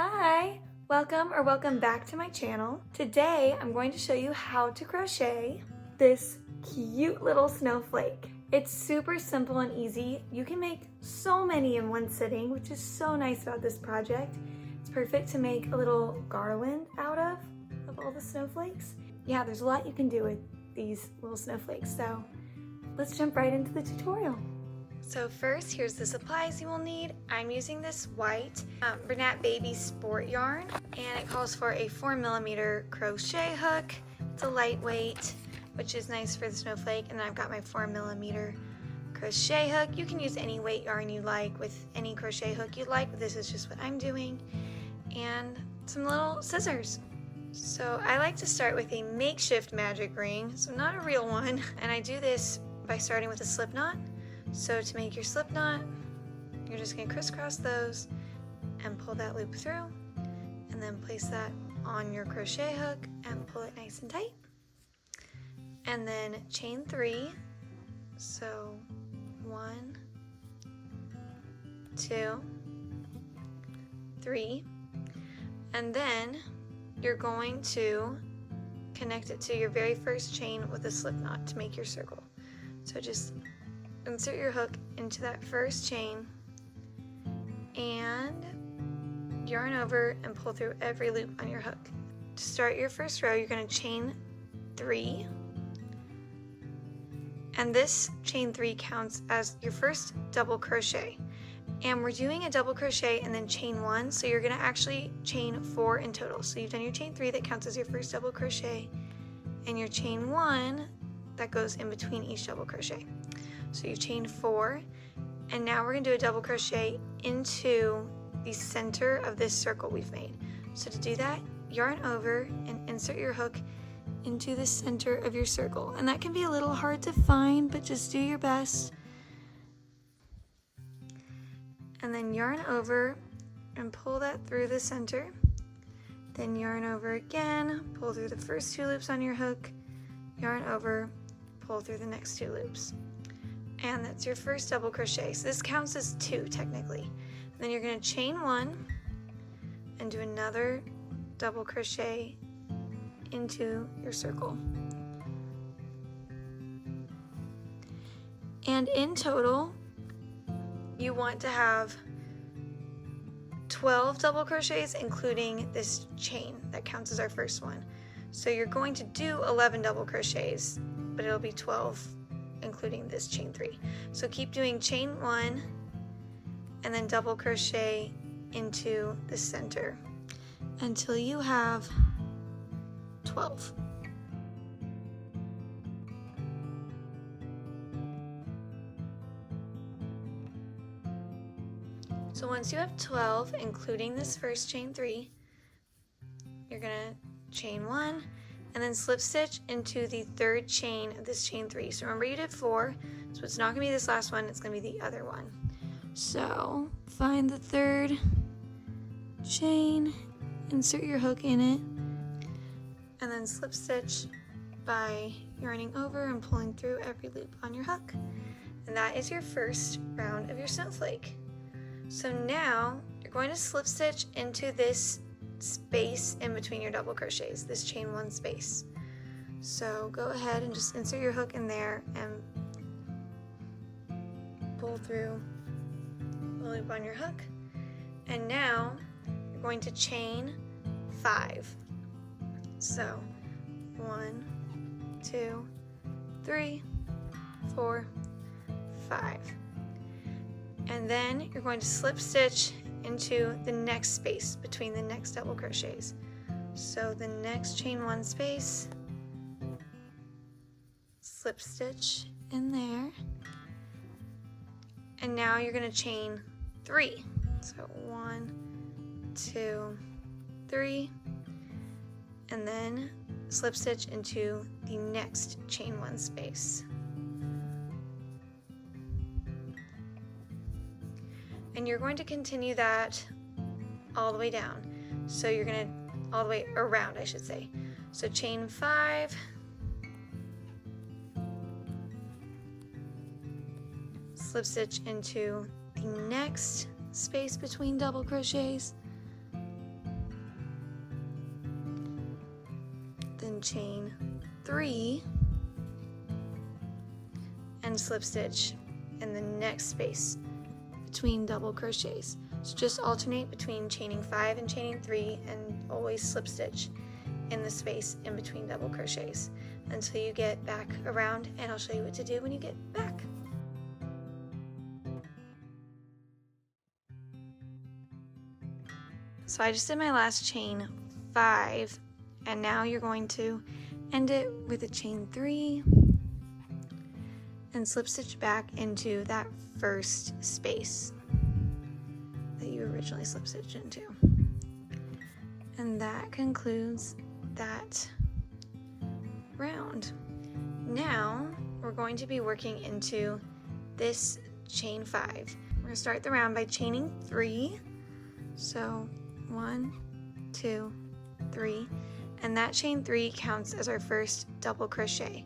Hi, welcome back to my channel. Today I'm going to show you how to crochet this cute little snowflake. It's super simple and easy. You can make so many in one sitting, which is so nice about this project. It's perfect to make a little garland out of all the snowflakes. Yeah, there's a lot you can do with these little snowflakes, so let's jump right into the tutorial. So first, here's the supplies you will need. I'm using this white Bernat Baby Sport yarn, and it calls for a 4mm crochet hook. It's a lightweight, which is nice for the snowflake, and I've got my 4mm crochet hook. You can use any weight yarn you like with any crochet hook you like, but this is just what I'm doing, and some little scissors. So I like to start with a makeshift magic ring, so not a real one, and I do this by starting with a slip knot. So to make your slip knot, you're just going to crisscross those and pull that loop through, and then place that on your crochet hook and pull it nice and tight. And then chain 3, so 1, 2, 3, and then you're going to connect it to your very first chain with a slip knot to make your circle. So just insert your hook into that first chain and yarn over and pull through every loop on your hook. To start your first row, you're going to chain 3, and this chain 3 counts as your first double crochet, and we're doing a double crochet and then chain 1, so you're going to actually chain 4 in total. So you've done your chain 3 that counts as your first double crochet, and your chain 1 that goes in between each double crochet. So you chained 4, and now we're going to do a double crochet into the center of this circle we've made. So to do that, yarn over and insert your hook into the center of your circle. And that can be a little hard to find, but just do your best. And then yarn over and pull that through the center. Then yarn over again, pull through the first 2 loops on your hook, yarn over, pull through the next 2 loops. And that's your first double crochet. So this counts as 2 technically. And then you're going to chain 1 and do another double crochet into your circle. And in total, you want to have 12 double crochets, including this chain that counts as our first one. So you're going to do 11 double crochets, but it'll be 12 including this chain 3. So keep doing chain 1 and then double crochet into the center until you have 12. So once you have 12, including this first chain 3, you're gonna chain 1 and then slip stitch into the 3rd chain of this chain 3. So remember you did 4, so it's not going to be this last one, it's going to be the other one. So find the 3rd chain, insert your hook in it, and then slip stitch by yarning over and pulling through every loop on your hook. And that is your first round of your snowflake. So now you're going to slip stitch into this space in between your double crochets, this chain 1 space. So go ahead and just insert your hook in there and pull through the loop on your hook. And now you're going to chain 5. So 1, 2, 3, 4, 5. And then you're going to slip stitch into the next space between the next double crochets. So the next chain 1 space, slip stitch in there, and now you're going to chain 3. So 1, 2, 3, and then slip stitch into the next chain 1 space. And you're going to continue that all the way down. So you're going to, all the way around, I should say. So chain 5, slip stitch into the next space between double crochets, then chain 3 and slip stitch in the next space between double crochets. So just alternate between chaining 5 and chaining 3, and always slip stitch in the space in between double crochets until you get back around, and I'll show you what to do when you get back. So I just did my last chain 5, and now you're going to end it with a chain 3 and slip stitch back into that first space that you originally slip stitched into. And that concludes that round. Now we're going to be working into this chain 5. We're going to start the round by chaining 3. So 1, 2, 3, and that chain 3 counts as our first double crochet.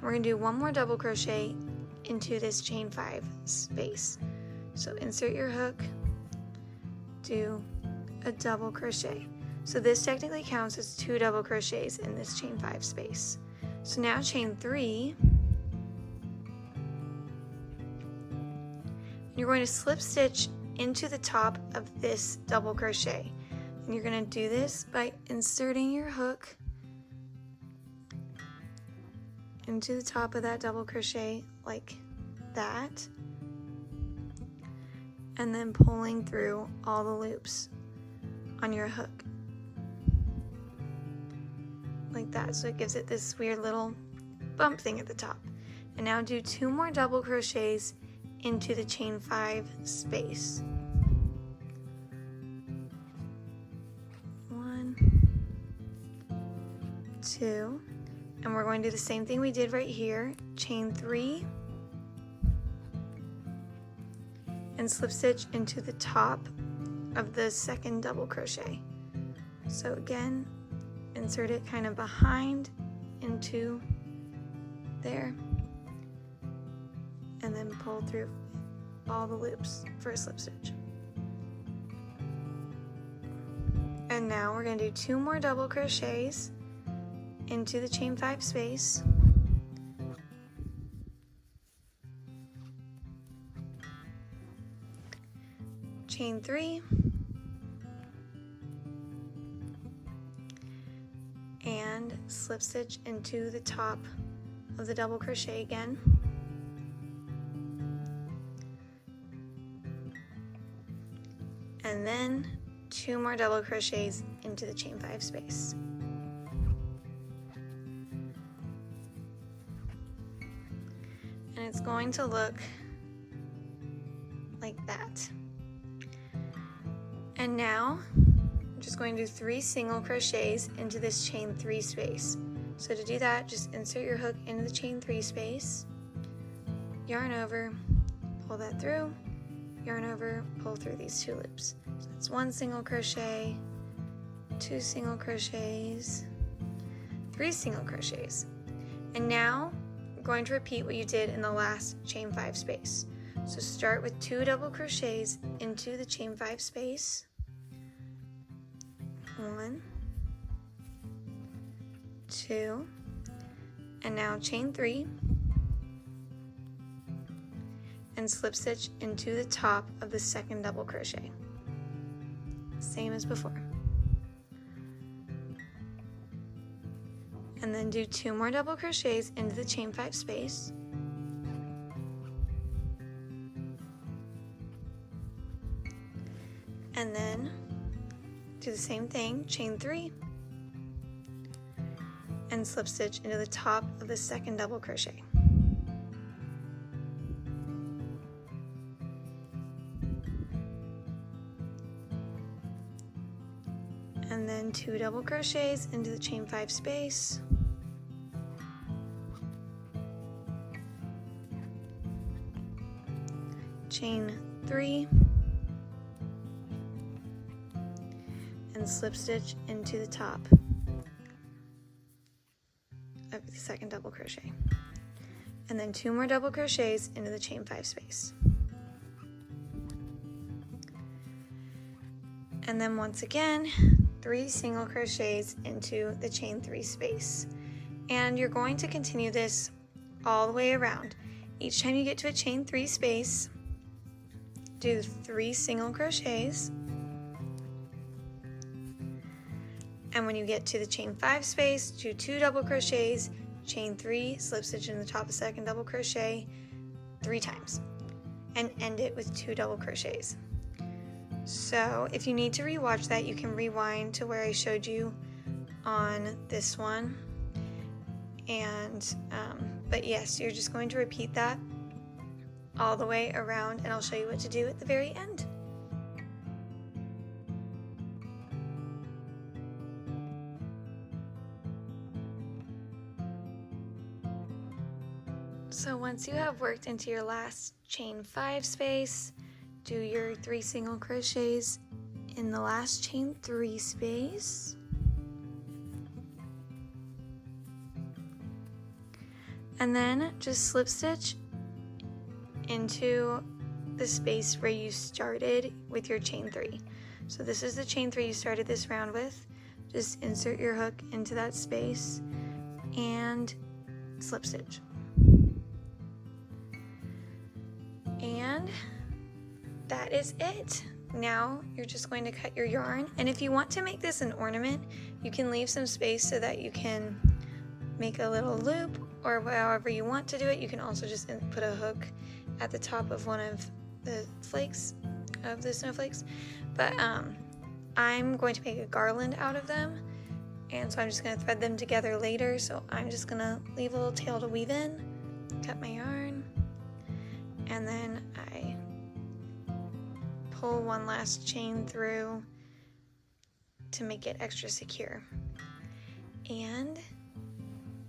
We're going to do one more double crochet into this chain 5 space. So insert your hook, do a double crochet. So this technically counts as 2 double crochets in this chain 5 space. So now chain 3, you're going to slip stitch into the top of this double crochet. And you're going to do this by inserting your hook into the top of that double crochet like that, and then pulling through all the loops on your hook like that, so it gives it this weird little bump thing at the top. And now do 2 more double crochets into the chain 5 space. 1, 2, and we're going to do the same thing we did right here, chain 3 and slip stitch into the top of the second double crochet. So again, insert it kind of behind into there, and then pull through all the loops for a slip stitch. And now we're going to do 2 more double crochets into the chain 5 space. Chain 3 and slip stitch into the top of the double crochet again. And then 2 more double crochets into the chain 5 space. And it's going to look like that. And now I'm just going to do 3 single crochets into this chain 3 space. So to do that, just insert your hook into the chain 3 space, yarn over, pull that through, yarn over, pull through these 2 loops. So that's 1 single crochet, 2 single crochets, 3 single crochets. And now we're going to repeat what you did in the last chain 5 space. So start with 2 double crochets into the chain 5 space. 1, 2, and now chain 3 and slip stitch into the top of the second double crochet. Same as before. And then do 2 more double crochets into the chain 5 space. And then do the same thing, chain 3 and slip stitch into the top of the second double crochet. And then 2 double crochets into the chain 5 space. Chain 3 and slip stitch into the top of the second double crochet, and then 2 more double crochets into the chain 5 space. And then once again, 3 single crochets into the chain 3 space. And you're going to continue this all the way around. Each time you get to a chain 3 space, do 3 single crochets. And when you get to the chain 5 space, do 2 double crochets, chain 3, slip stitch in the top of second double crochet 3 times, and end it with 2 double crochets. So if you need to rewatch that, you can rewind to where I showed you on this one. And but yes, you're just going to repeat that all the way around, and I'll show you what to do at the very end. So once you have worked into your last chain 5 space, do your 3 single crochets in the last chain 3 space. And then just slip stitch into the space where you started with your chain 3. So this is the chain 3 you started this round with. Just insert your hook into that space and slip stitch. And that is it. Now you're just going to cut your yarn, and if you want to make this an ornament, you can leave some space so that you can make a little loop, or however you want to do it. You can also just put a hook at the top of one of the flakes, of the snowflakes, but I'm going to make a garland out of them, and so I'm just going to thread them together later. So I'm just going to leave a little tail to weave in, cut my yarn, and then I pull one last chain through to make it extra secure. And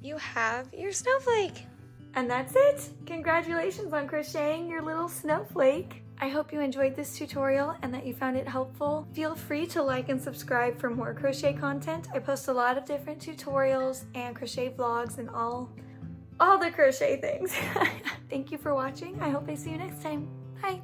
you have your snowflake. And that's it! Congratulations on crocheting your little snowflake. I hope you enjoyed this tutorial and that you found it helpful. Feel free to like and subscribe for more crochet content. I post a lot of different tutorials and crochet vlogs and all the crochet things. Thank you for watching. I hope I see you next time. Bye!